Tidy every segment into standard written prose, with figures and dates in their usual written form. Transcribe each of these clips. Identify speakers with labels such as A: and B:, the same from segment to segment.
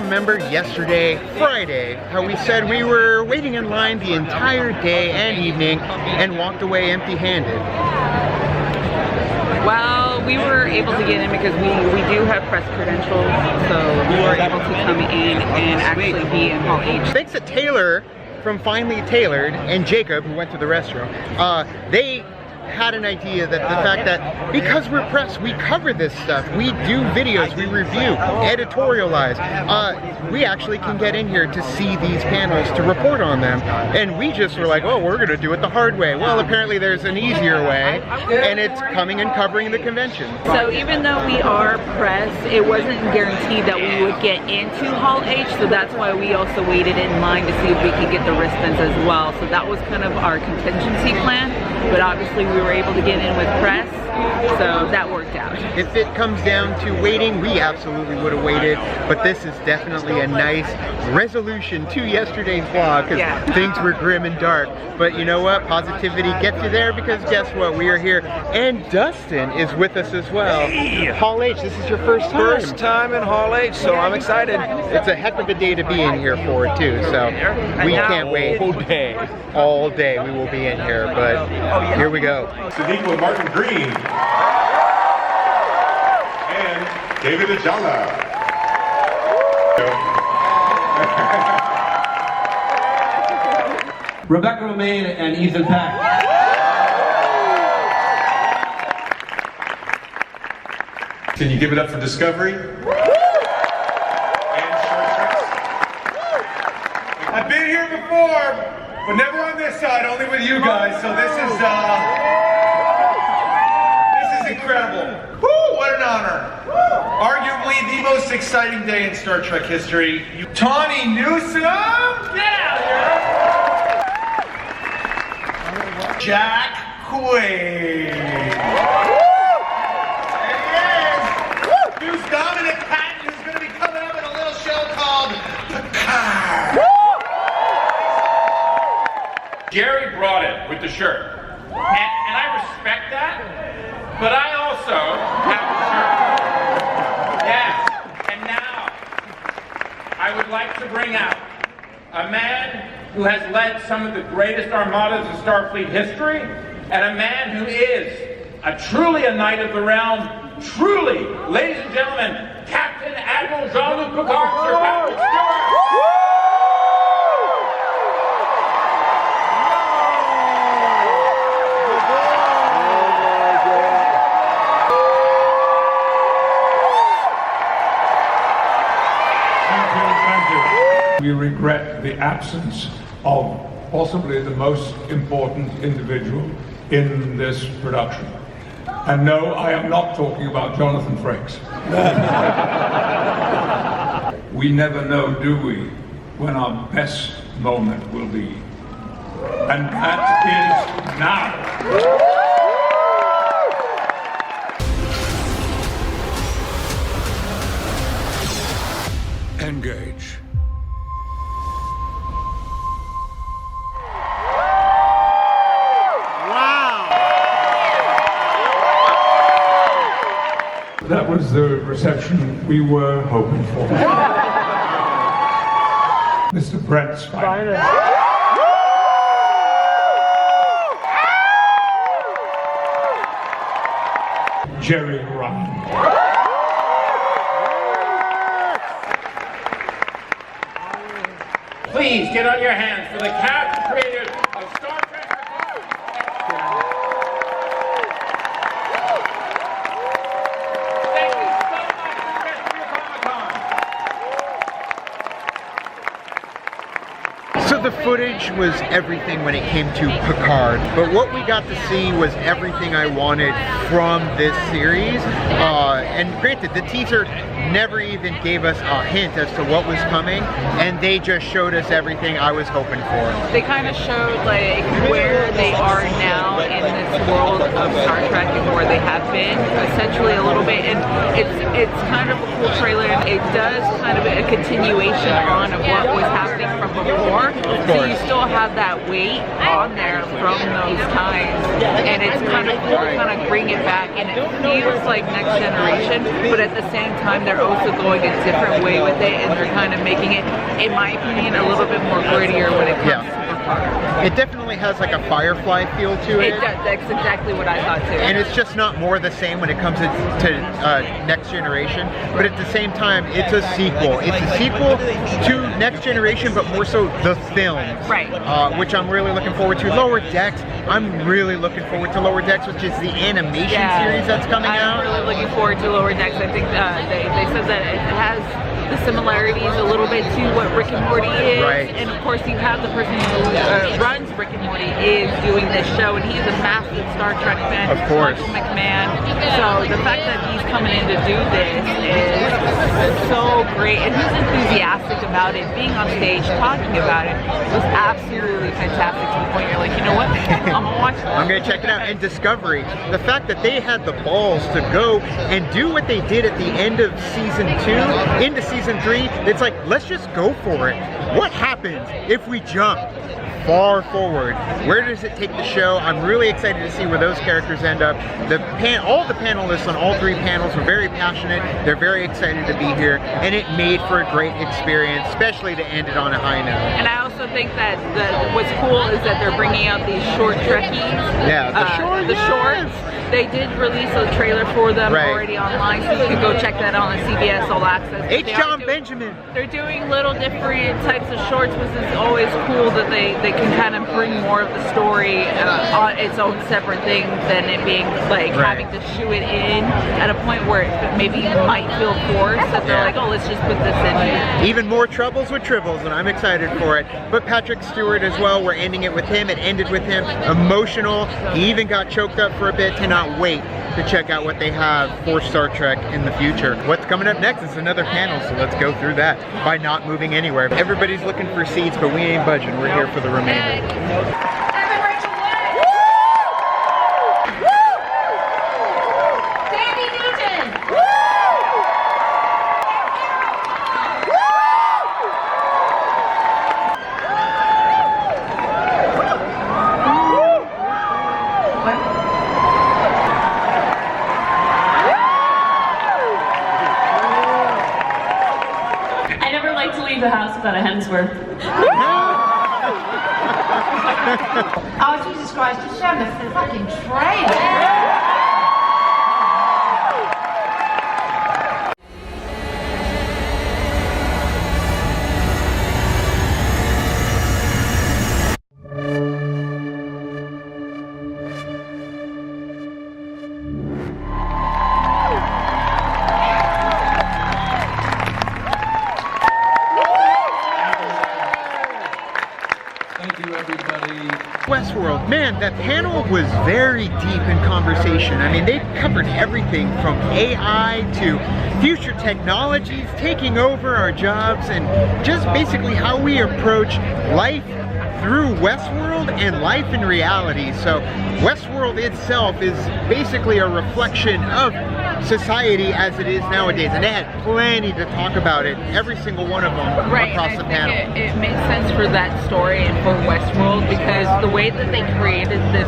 A: remember yesterday, Friday, how we said we were waiting in line the entire day and evening and walked away empty-handed?
B: Well, we were able to get in because we do have press credentials, so we were able to come in and actually be in Hall H.
A: Thanks to Taylor from Finely Tailored and Jacob, who went to the restroom, they had an idea that the fact that because we're press, we cover this stuff, we do videos, we review, editorialize, we actually can get in here to see these panels, to report on them, and we just were like, oh, we're gonna do it the hard way. Well, apparently there's an easier way, and it's coming and covering the convention.
B: So even though we are press, it wasn't guaranteed that we would get into Hall H, so that's why we also waited in line to see if we could get the wristbands as well. So that was kind of our contingency plan, but obviously we were able to get in with press, so that worked out.
A: If it comes down to waiting, we absolutely would have waited, but this is definitely a nice resolution to yesterday's vlog, because things were grim and dark. But you know what? Positivity gets you there, because guess what? We are here, and Dustin is with us as well.
C: Hey.
A: Hall H, this is your first time.
C: First time in Hall H, so I'm excited.
A: It's a heck of a day to be in here for it too, so we can't wait.
C: All day.
A: All day we will be in here, but here we go.
D: Sadiq with Martin Green. And David Ajala.
E: Rebecca Romaine and Ethan Peck.
D: Can you give it up for Discovery? And Short Treks.
F: I've been here before, but never on this side, only with you guys, so this is incredible. Woo, what an honor. Arguably the most exciting day in Star Trek history. Tawny Newsome? Get out of here! Jack Quaid. There he is. Who's Dominic Patton, who's going to be coming up in a little show called Picard.
G: Jerry brought it with the shirt, and I respect that, but I also have a shirt. Yes, and now I would like to bring out a man who has led some of the greatest armadas in Starfleet history, and a man who is truly a knight of the realm, truly, ladies and gentlemen, Captain Admiral Jean-Luc Picard, Sir Patrick Stewart.
H: We regret the absence of possibly the most important individual in this production. And no, I am not talking about Jonathan Frakes. We never know, do we, when our best moment will be. And that is now. Engage. That was the reception we were hoping for. Mr. Brent Spiner. Jerry Ryan.
G: Please get on your hands for the cast and creators of Star Trek. Thank you so much for your Comic-Con.
A: So the footage was everything when it came to Picard, but what we got to see was everything I wanted from this series. And granted, the teaser never even gave us a hint as to what was coming, and they just showed us everything I was hoping for.
B: They kind of showed like where they are now in this world of Star Trek and where they have been, essentially a little bit, and it's kind of a cool trailer, and it does kind of a continuation on of what was happening from before, so you still have that weight on there from those times, and it's kind of cool to kind of bring it back, and it feels like Next Generation, but at the same time, they're also going a different way with it, and they're kind of making it, in my opinion, a little bit more grittier when it comes to Picard.
A: It definitely has like a Firefly feel to it.
B: It does. That's exactly what I thought too.
A: And it's just not more the same when it comes to Next Generation, but at the same time, it's a sequel. It's a sequel to Next Generation, but more so the film.
B: Right.
A: Which I'm really looking forward to. Lower Decks, I'm really looking forward to Lower Decks, which is the animation series that's coming out.
B: I'm really looking forward to Lower Decks. I think they said that it has the similarities a little bit to what Rick and Morty is.
A: Right.
B: And of course you have the person who runs Rick and Morty is doing this show, and he's a massive Star Trek fan.
A: Of course.
B: Michael McMahon. So the fact that he's coming in to do this is so great, and he's enthusiastic about it. Being on stage talking about it was absolutely fantastic, to the point you're like, you know what, I'm gonna watch it.
A: I'm gonna check it out. And Discovery, the fact that they had the balls to go and do what they did at the end of season 2 into season 3, it's like, let's just go for it. What happens if we jump far forward? Where does it take the show? I'm really excited to see where those characters end up. All the panelists on all 3 panels were very passionate. They're very excited to be here, and it made for a great experience, especially to end it on a high note.
B: And I also think that what's cool is that they're bringing out these short Trekkies.
A: Yeah, the
B: shorts. They did release a trailer for them already online, so you can go check that out on CBS All Access.
A: H. John Benjamin.
B: They're doing little different types of shorts, which is always cool that they can kind of bring more of the story on its own separate thing than it being like having to shoe it in at a point where it maybe might feel forced, that they're like, oh, let's just put this in here.
A: Even more troubles with Tribbles, and I'm excited for it. But Patrick Stewart as well, we're ending it with him. It ended with him. Emotional. He even got choked up for a bit. Cannot wait to check out what they have for Star Trek in the future. What's coming up next is another panel, so let's go through that by not moving anywhere. Everybody's looking for seats, but we ain't budging. We're here for the remainder.
I: The house without a Hemsworth.
J: Oh, Jesus Christ, just shove the fucking tray.
A: Westworld, man, that panel was very deep in conversation. I mean, they covered everything from AI to future technologies taking over our jobs, and just basically how we approach life through Westworld and life in reality. So Westworld itself is basically a reflection of society as it is nowadays, and they had plenty to talk about it, every single one of them across the panel.
B: It makes sense for that story and for Westworld, because the way that they created this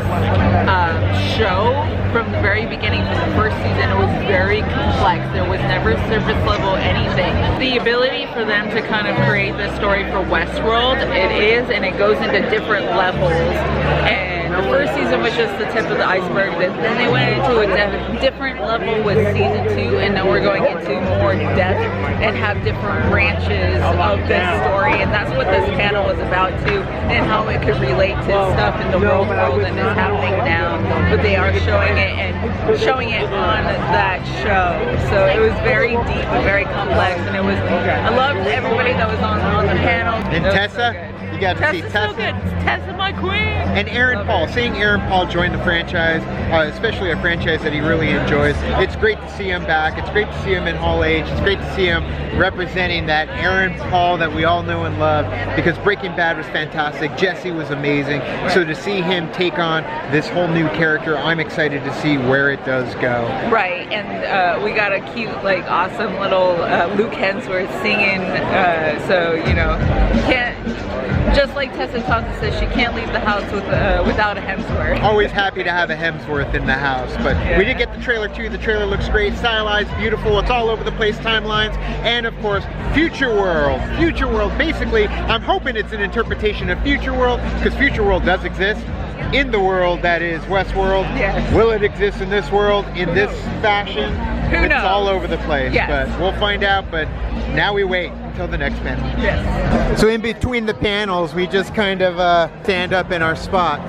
B: show from the very beginning, from the first season, it was very complex. There was never surface level anything. The ability for them to kind of create this story for Westworld, it is, and it goes into different levels. And the first season was just the tip of the iceberg. Then they went into a different level with season 2, and now we're going into more depth and have different branches of this story. And that's what this panel is about too, and how it could relate to stuff in the real world and is happening now. But they are showing it and showing it on that show. So it was very deep and very complex, and it was, I loved everybody that was on the panel.
A: And Tessa? You got to see Tessa.
B: So good. Tessa, my queen.
A: And Aaron Paul. Seeing Aaron Paul join the franchise, especially a franchise that he really enjoys, it's great to see him back. It's great to see him in Hall H. It's great to see him representing that Aaron Paul that we all know and love, because Breaking Bad was fantastic. Jesse was amazing. So to see him take on this whole new character, I'm excited to see where it does go.
B: Right, and we got a cute, like, awesome little Luke Hemsworth singing, so, you know, Just like Tessa Thompson says, she can't leave the house without a Hemsworth.
A: Always happy to have a Hemsworth in the house, but we did get the trailer too. The trailer looks great, stylized, beautiful. It's all over the place, timelines, and of course, Future World. Future World, basically, I'm hoping it's an interpretation of Future World, because Future World does exist in the world that is Westworld. Yes. Will it exist in this world in this fashion?
B: Who knows?
A: It's all over the place,
B: yes.
A: But we'll find out. But now we wait until the next panel.
B: Yes.
A: So in between the panels, we just kind of stand up in our spot.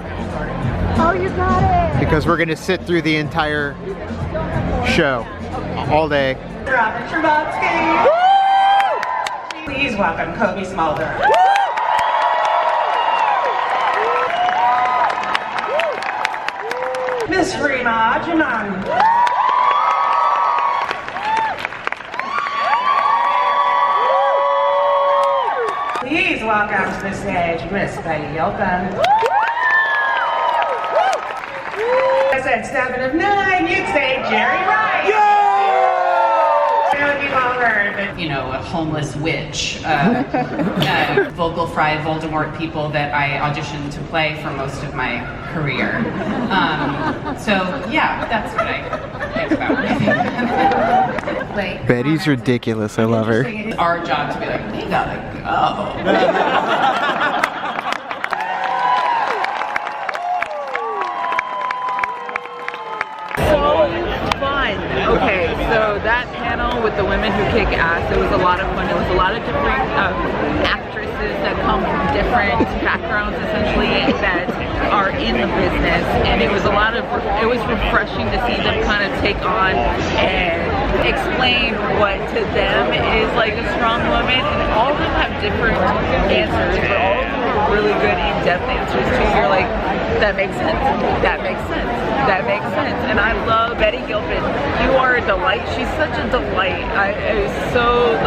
J: Oh, you got it!
A: Because we're going to sit through the entire show all day.
K: Robert Scherbatsky. Please welcome Kobe Smolder. Miss Rima Janan. Please welcome to the stage Miss Betty Gilpin. I said 7 of 9, you'd say Jerry Wright. You've all heard, but
L: you know, a homeless witch, vocal fry Voldemort people that I auditioned to play for most of my career. So yeah, that's what I think about. Like,
A: Betty's ridiculous. I love her.
L: It's our job to be like, we gotta go.
B: Okay, so that panel with the women who kick ass, it was a lot of fun. It was a lot of different actresses that come from different backgrounds, essentially, that are in the business, and it was it was refreshing to see them kind of take on and explain what to them is like a strong woman, and all of them have different answers, but all of them are really good in-depth answers too. You're like, that makes sense, that makes sense, that makes sense. And I love Betty Gilpin. You are a delight. She's such a delight. It was so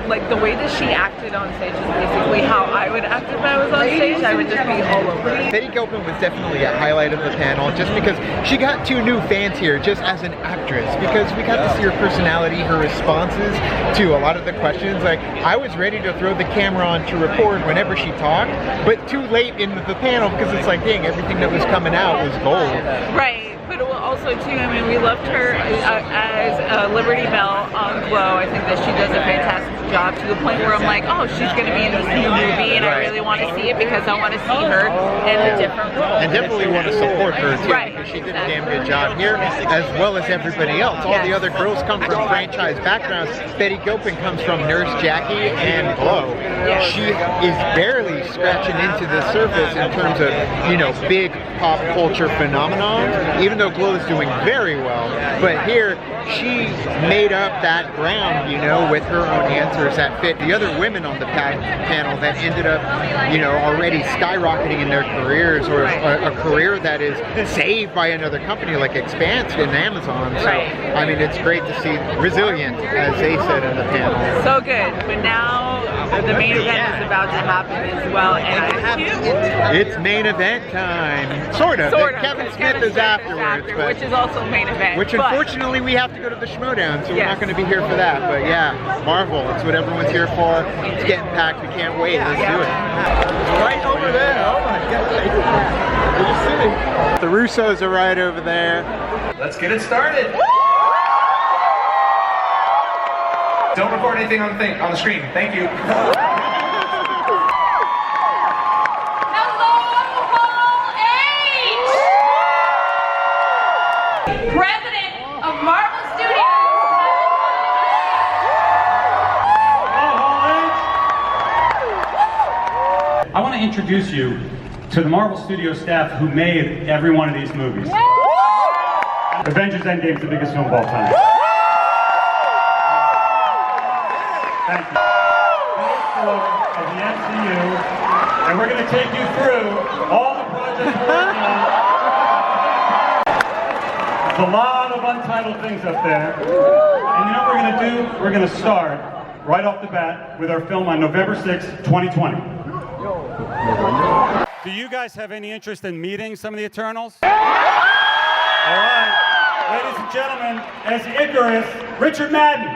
B: like the way that she acted on stage is basically how I would act if I was on stage. I would just be all over it.
A: Betty Gilpin was definitely a highlight of the panel, just because she got 2 new fans here just as an actress, because we got to see her personality, her responses to a lot of the questions. Like, I was ready to throw the camera on to record whenever she talked, but too late into the panel, because it's like, dang, everything that was coming out was gold.
B: Right. But also too, I mean, we loved her as Liberty Bell on Glow. I think that she does a fantastic job, to the point where I'm like, oh, she's going to be in this new movie, and I really want to see it because I want to see her in a different role.
A: And definitely want to support her too,
B: right,
A: because she did a damn good job here, as well as everybody else. All the other girls come from franchise backgrounds. Betty Gilpin comes from Nurse Jackie and Glow. She is barely scratching into the surface in terms of, you know, big pop culture phenomenon, even though Glow is doing very well. But here, she made up that ground, you know, with her own answers that fit the other women on the panel that ended up, you know, already skyrocketing in their careers, or a career that is saved by another company like Expanse and Amazon. So, I mean, it's great to see resilient, as they said in the panel.
B: So good. But now the main event is about to happen as well, and
A: it's main event time. Sort of. Kevin Smith is afterwards, but,
B: which is also main event.
A: Which unfortunately we have to go to the Schmoedown, so we're not going to be here for that. But yeah, Marvel, it's what everyone's here for. It's getting packed. We can't wait. Let's do it.
F: Right over there. Oh my God.
A: The Russos are right over there.
F: Let's get it started. Don't record anything on the screen. Thank you.
E: I want to introduce you to the Marvel Studios staff who made every one of these movies. Avengers Endgame is the biggest film of all time. Thank you. Of the MCU, and we're going to take you through all the projects we're working on. There's a lot of untitled things up there. And you know what we're going to do? We're going to start right off the bat with our film on November 6, 2020. Do you guys have any interest in meeting some of the Eternals? All right, ladies and gentlemen, as Icarus, Richard Madden.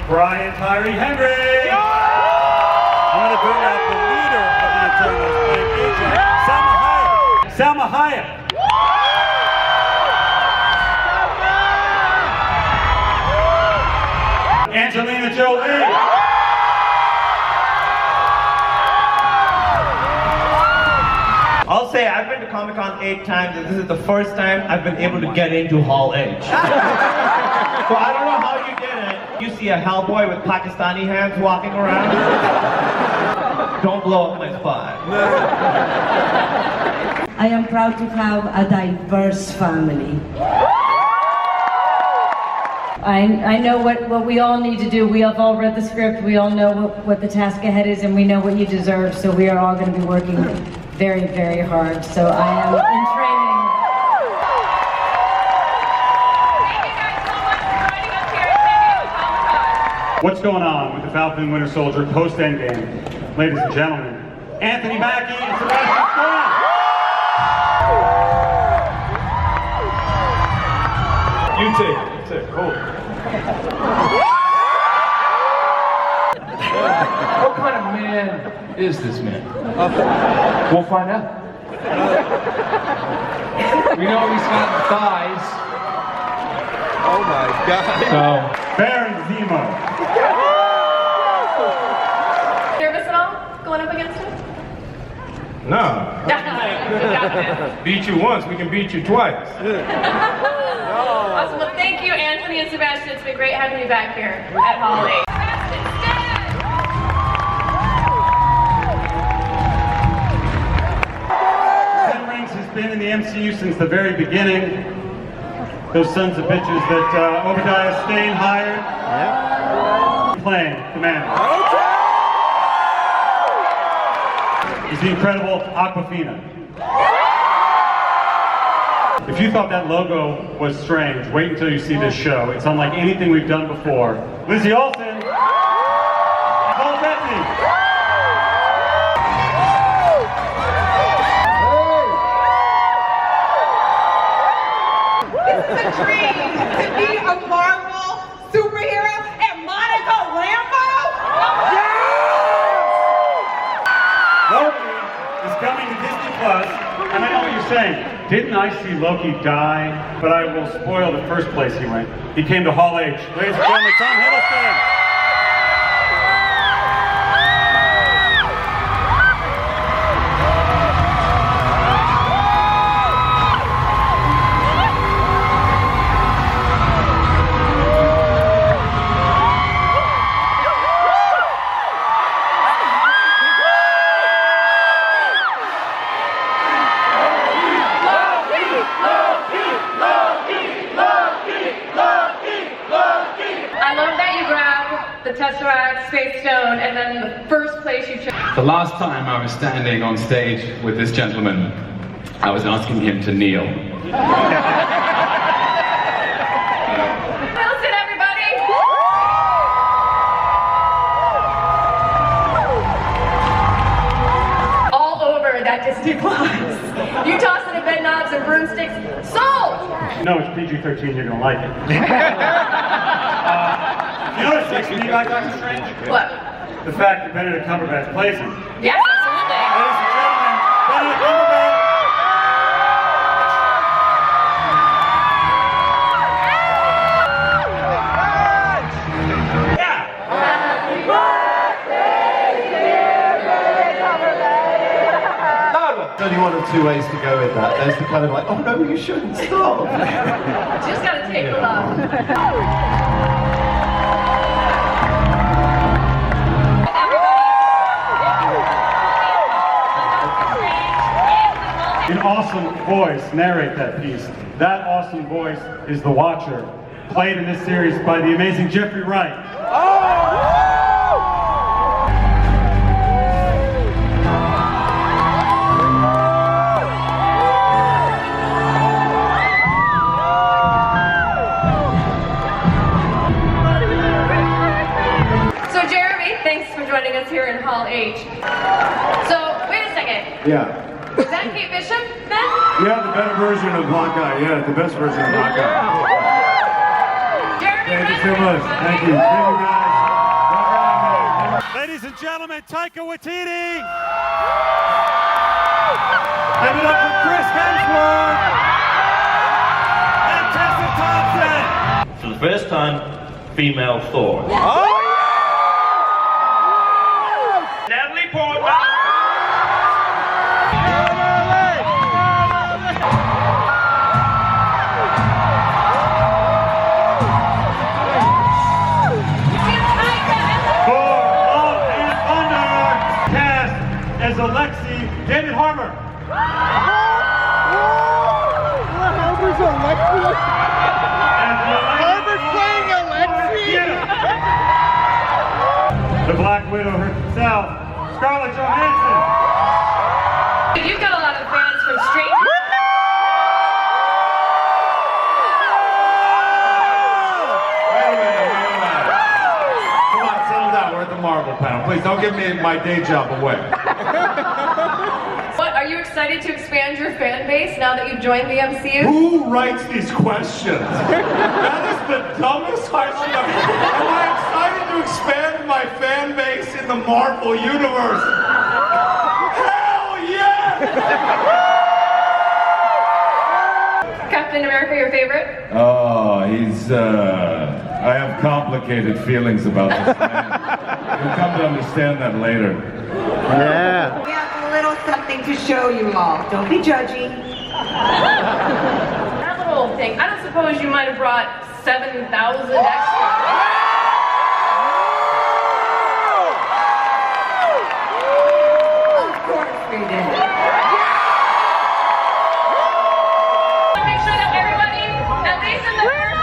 E: Brian Tyree Henry.
M: I'm going to bring out the leader of the Eternals, playing Agent Salma Hayek.
E: Salma Hayek. Angelina Jolie.
N: I'll say I've been to Comic-Con 8 times, and this is the first time I've been able to get into Hall H. So I don't know how you did it. You see a Hellboy with Pakistani hands walking around. Don't blow up my spot.
O: I am proud to have a diverse family.
J: I know what we all need to do. We have all read the script. We all know what the task ahead is, and we know what you deserve. So we are all going to be working very, very hard. So I am in training.
E: What's going on with the Falcon and Winter Soldier post-Endgame? Ladies and gentlemen, Anthony Mackie and Sebastian Stan.
C: You take it. Cool. What kind of man is this man? We'll find out. We know he's got thighs.
A: Oh my God.
C: So,
E: Baron Zemo.
I: Nervous at all going up against him?
C: no.
I: You got this.
C: Beat you once, we can beat you twice.
I: Awesome. Well, thank you, Anthony and Sebastian. It's been great having you back here at Hall H.
E: Ten Rings has been in the MCU since the very beginning. Those sons of bitches that Obadiah Stane hired. Playing Commander. He's the incredible Aquafina. If you thought that logo was strange, wait until you see this show. It's unlike anything we've done before. Lizzie Olsen. Paul Bettany.
K: This is a dream to be a Marvel superhero and Monica Rambeau.
E: Loki is coming to Disney Plus, and I know what you're saying. Didn't I see Loki die? But I will spoil the first place he went. He came to Hall H. Ladies and gentlemen, Tom Hiddleston.
I: The Tesseract, Space Stone, and then the first place you chose.
P: The last time I was standing on stage with this gentleman, I was asking him to kneel.
I: Wilson, everybody! All over that Disney Plus. You toss it in bed knobs and broomsticks, sold!
E: No, it's PG-13, you're gonna like it. You know what makes me like Doctor Strange?
I: What?
E: The fact that Benedict Cumberbatch plays him.
I: Yes, absolutely.
E: Ladies and gentlemen, Benedict Cumberbatch. Yeah.
K: Happy birthday, dear Benedict Cumberbatch.
Q: There's only one or two ways to go with that. There's the kind of like, oh no, you shouldn't stop.
I: Just gotta take the love.
E: An awesome voice narrate that piece. That awesome voice is the Watcher, played in this series by the amazing Jeffrey Wright.
I: So Jeremy, thanks for joining us here in Hall H. So, wait a second.
Q: Yeah.
I: Is that Kate Bishop then?
Q: Yeah, the better version of Hawkeye. Yeah, the best version of Hawkeye.
I: Jeremy,
Q: Thank you so much. Thank you. Thank you guys.
M: Ladies and gentlemen, Taika Waititi. Give it up for Chris Hemsworth and Tessa Thompson.
N: For the first time, female Thor.
M: Oh,
N: Natalie Portman.
E: As Alexi, David Harbour.
A: Harbour's Alexi? Harbour's playing Alexi?
E: The Black Widow herself, Scarlett Johansson.
I: You've got a lot of fans from Stranger.
C: We're at the Marvel panel. Please don't give me my day job away.
I: What, are you excited to expand your fan base now that you've joined the MCU?
C: Who writes these questions? That is the dumbest question I've ever. Am I excited to expand my fan base in the Marvel universe? Hell yes!
I: Captain America, your favorite?
C: Oh, he's, I have complicated feelings about this man. You'll come to understand that later.
A: Yeah.
K: We have a little something to show you all. Don't be judgy.
I: That little thing. I don't suppose you might have brought 7,000 extra.
K: Of course we did.
I: Make sure that everybody, at least in the first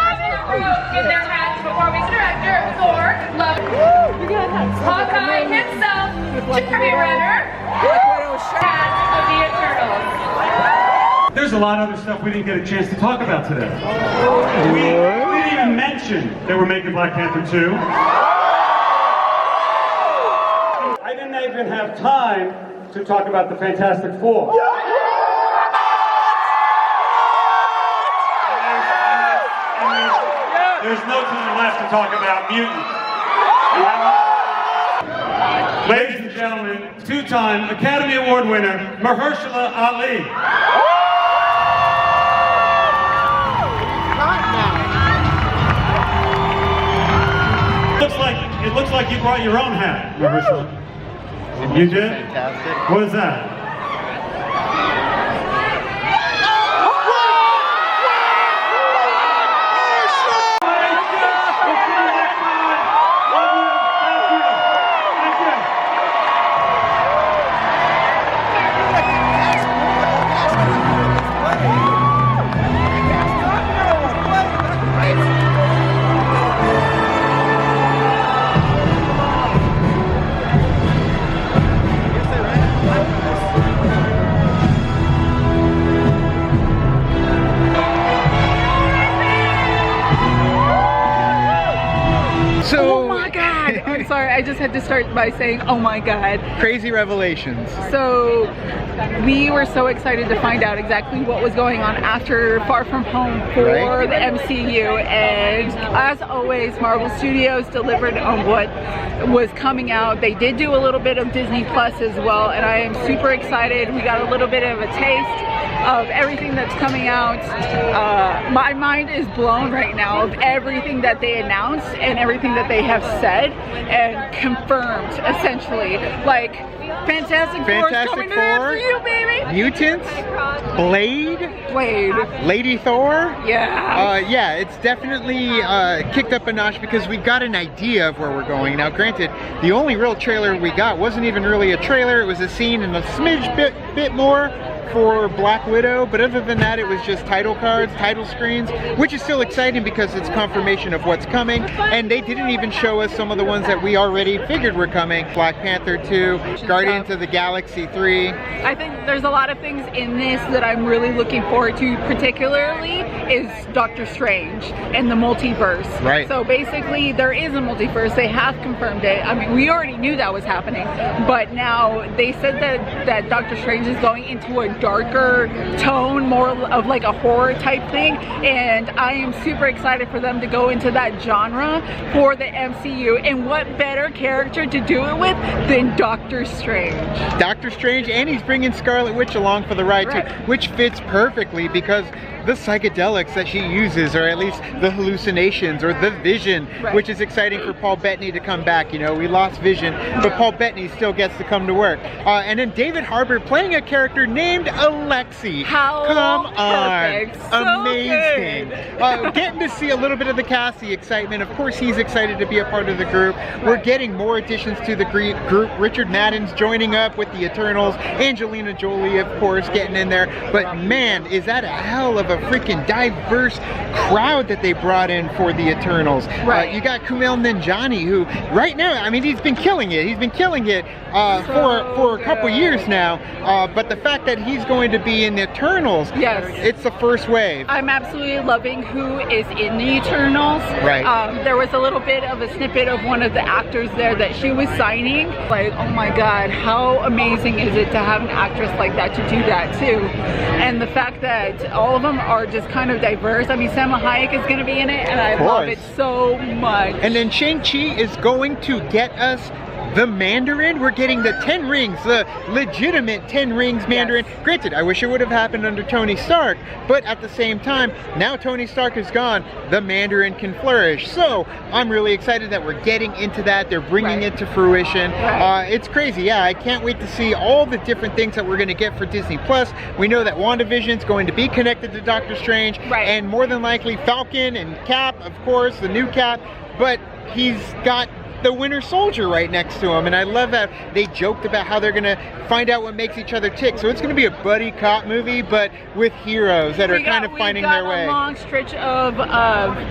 I: group, get their hats before we director, Thor, love, Hawkeye himself, Jeremy Renner, hats of the Eternals.
E: There's a lot of other stuff we didn't get a chance to talk about today. We didn't even mention that we're making Black Panther 2. I didn't even have time to talk about the Fantastic Four. There's no time left to talk about mutants. Ladies and gentlemen, two-time Academy Award winner, Mahershala Ali. It looks like you brought your own hat, Mahershala. You did?
A: Fantastic.
E: What is that?
B: Oh my God! I'm sorry, I just had to start by saying, oh my God.
A: Crazy revelations.
B: So, we were so excited to find out exactly what was going on after Far From Home for the MCU, and as always, Marvel Studios delivered on what was coming out. They did do a little bit of Disney Plus as well, and I am super excited. We got a little bit of a taste of everything that's coming out. My mind is blown right now of everything that they announced and everything that they have said and confirmed, essentially. Like, Fantastic Four is coming to after you, baby!
A: Mutants, Blade, Lady Thor.
B: Yeah.
A: Yeah, it's definitely kicked up a notch because we've got an idea of where we're going. Now, granted, the only real trailer we got wasn't even really a trailer. It was a scene and a smidge bit more for Black Widow, but other than that, it was just title cards, title screens, which is still exciting because it's confirmation of what's coming. And they didn't even show us some of the ones that we already figured were coming. Black Panther 2, Guardians of the Galaxy 3.
B: I think there's a lot of things in this that I'm really looking forward to, particularly is Doctor Strange and the multiverse.
A: Right.
B: So basically, there is a multiverse. They have confirmed it. I mean, we already knew that was happening, but now they said that Doctor Strange is going into a darker tone, more of like a horror type thing, and I am super excited for them to go into that genre for the MCU. And what better character to do it with than Doctor Strange?
A: Doctor Strange, and he's bringing Scarlet Witch along for the ride too, which fits perfectly because the psychedelics that she uses, or at least the hallucinations or the vision, which is exciting for Paul Bettany to come back. You know, we lost Vision, but Paul Bettany still gets to come to work. And then David Harbour playing a character named Alexi. Come on,
B: So
A: amazing. Getting to see a little bit of the cast, the excitement. Of course, he's excited to be a part of the group. We're getting more additions to the group. Richard Madden's joining up with the Eternals. Angelina Jolie, of course, getting in there. But man, is that a hell of a freaking diverse crowd that they brought in for the Eternals. You got Kumail Nanjiani, who right now, I mean, he's been killing it. He's been killing it for a couple years now. But the fact that he's going to be in the Eternals, it's the first wave.
B: I'm absolutely loving who is in the Eternals. There was a little bit of a snippet of one of the actors there that she was signing. Like, oh my God, how amazing is it to have an actress like that to do that too? And the fact that all of them are just kind of diverse. I mean, Salma Hayek is going to be in it, and I love it so much.
A: And then Shang-Chi is going to get us the Mandarin. We're getting the 10 rings, the legitimate 10 rings Mandarin. Granted, I wish it would have happened under Tony Stark, but at the same time, now Tony Stark is gone, the Mandarin can flourish. So I'm really excited that we're getting into that. They're bringing it to fruition. It's crazy. Yeah, I can't wait to see all the different things that we're going to get for Disney Plus. We know that WandaVision's going to be connected to Doctor Strange, and more than likely Falcon and Cap, of course, the new Cap, but he's got the Winter Soldier right next to him, and I love that they joked about how they're gonna find out what makes each other tick. So it's gonna be a buddy cop movie, but with heroes that are kind of finding their way.
B: We got a long stretch of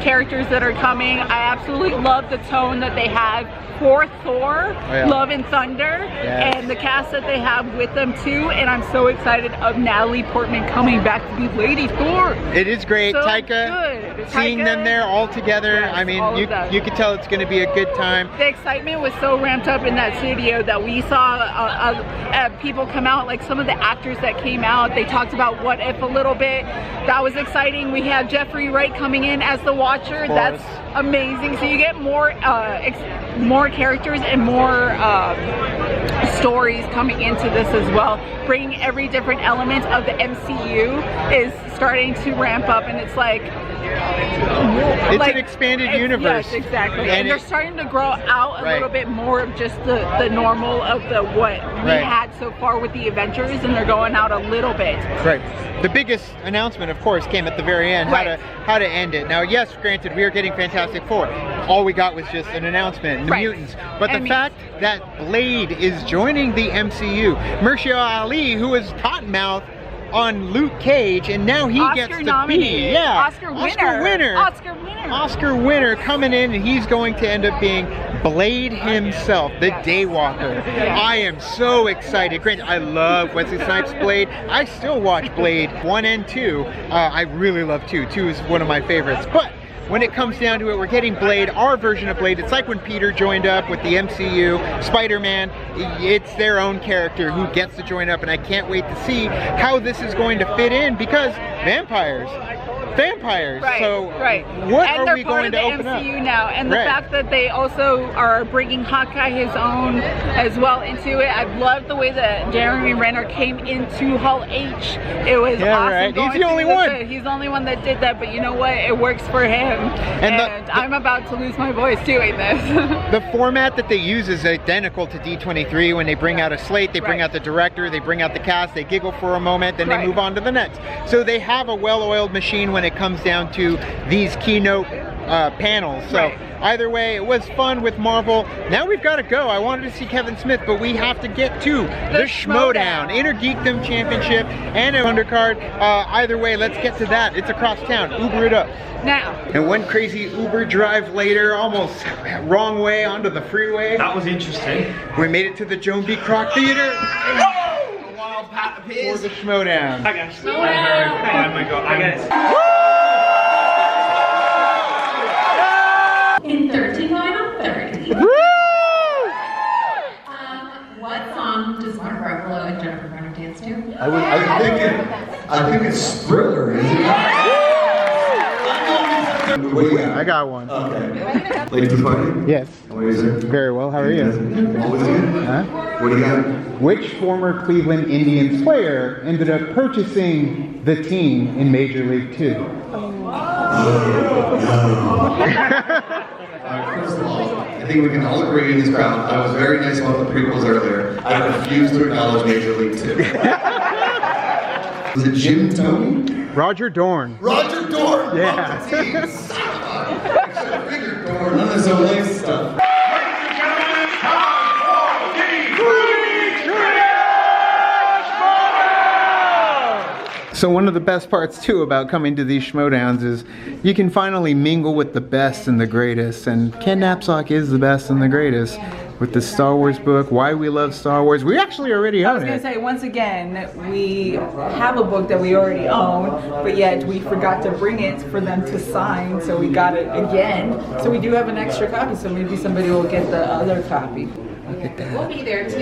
B: characters that are coming. I absolutely love the tone that they have for Thor, Love and Thunder, and the cast that they have with them too. And I'm so excited of Natalie Portman coming back to be Lady Thor.
A: It is great.
B: So
A: Taika, seeing them there all together, I mean, you could tell it's going to be a good time.
B: The excitement was so ramped up in that studio that we saw people come out, like some of the actors that came out, they talked about What If a little bit. That was exciting. We have Jeffrey Wright coming in as the Watcher. That's amazing. So you get more characters and more stories coming into this as well. Bringing every different element of the MCU is starting to ramp up, and it's like
A: it's an expanded universe.
B: Yes, exactly. And they're starting to grow out a little bit more of just the normal of the what we had so far with the Avengers, and they're going out a little bit.
A: The biggest announcement, of course, came at the very end, how to end it. Now, yes, granted, we are getting Fantastic Four. All we got was just an announcement, the mutants. But the fact that Blade is joining the MCU, Mahershala Ali, who was Cottonmouth on Luke Cage, and now he gets to be Oscar winner coming in, and he's going to end up being Blade himself, the Daywalker. I am so excited. Granted, I love Wesley Snipes' Blade. I still watch Blade 1 and 2. I really love 2. 2 is one of my favorites. But when it comes down to it, we're getting Blade, our version of Blade. It's like when Peter joined up with the MCU, Spider-Man. It's their own character who gets to join up, and I can't wait to see how this is going to fit in, because vampires. So what are we going to open up?
B: MCU now, and the fact that they also are bringing Hawkeye his own as well into it. I love the way that Jeremy Renner came into Hall H. It was awesome.
A: He's the only one.
B: He's the only one that did that, but you know what? It works for him. And I'm about to lose my voice doing this.
A: The format that they use is identical to D23. When they bring out a slate, they bring out the director, they bring out the cast, they giggle for a moment, then they move on to the next. So they have a well-oiled machine when it comes down to these keynote panels. So either way, it was fun with Marvel. Now we've got to go. I wanted to see Kevin Smith, but we have to get to the Schmoedown, Inner Geekdom Championship and an undercard. Either way, let's get to that. It's across town. Uber it up.
B: Now.
A: And one crazy Uber drive later, almost wrong way onto the freeway.
N: That was interesting.
A: We made it to the Joan B. Kroc Theater.
N: Wild pat of his.
A: For the Schmoedown.
N: Hi guys. Schmoedown. Oh my god. Hi guys.
I: In 39 on 30. What song does Mark Ruffalo and Jennifer Garner dance to?
Q: I was thinking I think it's Thriller, is it not?
A: I got one.
Q: Okay. Late to the party?
A: Yes.
Q: How are you, sir?
A: Very well. How are you?
Q: Always good.
A: Huh?
Q: What do you got?
A: Which former Cleveland Indians player ended up purchasing the team in Major League 2?
Q: First of all, I think we can all agree in this crowd, I was very nice about the prequels earlier. I refuse to acknowledge Major League 2. Was it Jim Tony?
A: Roger Dorn.
Q: Roger Dorn!
A: Yeah.
Q: I should have figured Dorn, none of this Olay stuff.
A: So one of the best parts too about coming to these Schmoedowns is you can finally mingle with the best and the greatest, and Ken Knapsack is the best and the greatest. With the Star Wars book, Why We Love Star Wars, we actually already own it.
B: I was going to say, once again, we have a book that we already own, but yet we forgot to bring it for them to sign, so we got it again. So we do have an extra copy, so maybe somebody will get the other copy.
A: Look at that.
I: We'll be there too.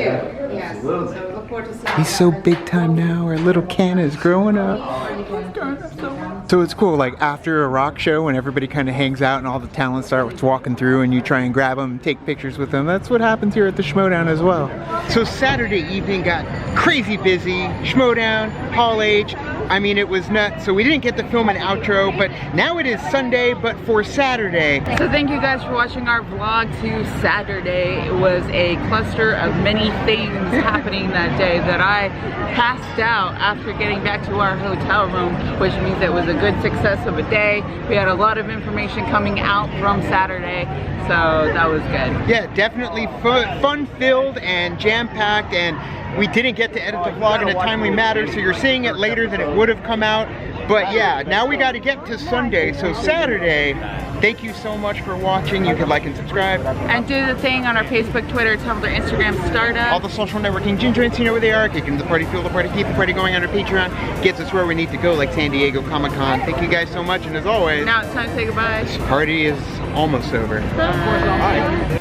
I: Yes. So look forward to seeing
A: He's so big time now, our little Ken is growing up. So it's cool, like after a rock show when everybody kind of hangs out and all the talent starts walking through and you try and grab them and take pictures with them. That's what happens here at the Schmoedown as well. So Saturday evening got crazy busy. Schmoedown, Hall H. I mean, it was nuts. So we didn't get to film an outro, but now it is Sunday, but for Saturday.
B: So thank you guys for watching our vlog to Saturday. It was a cluster of many things happening that day that I passed out after getting back to our hotel room, which means it was a good success of a day. We had a lot of information coming out from Saturday, so that was good.
A: Yeah, definitely fun-filled and jam-packed, and we didn't get to edit the vlog in a timely manner, so you're seeing it later than it would have come out. But yeah, now we got to get to Sunday. So Saturday, thank you so much for watching. You can like and subscribe.
B: And do the thing on our Facebook, Twitter, Tumblr, Instagram, Startup.
A: All the social networking gingerants, you know where they are. Kicking the party, fuel the party, keep the party going on our Patreon. Gets us where we need to go, like San Diego Comic-Con. Thank you guys so much, and as always,
B: now it's time to say goodbye.
A: This party is almost over. Bye.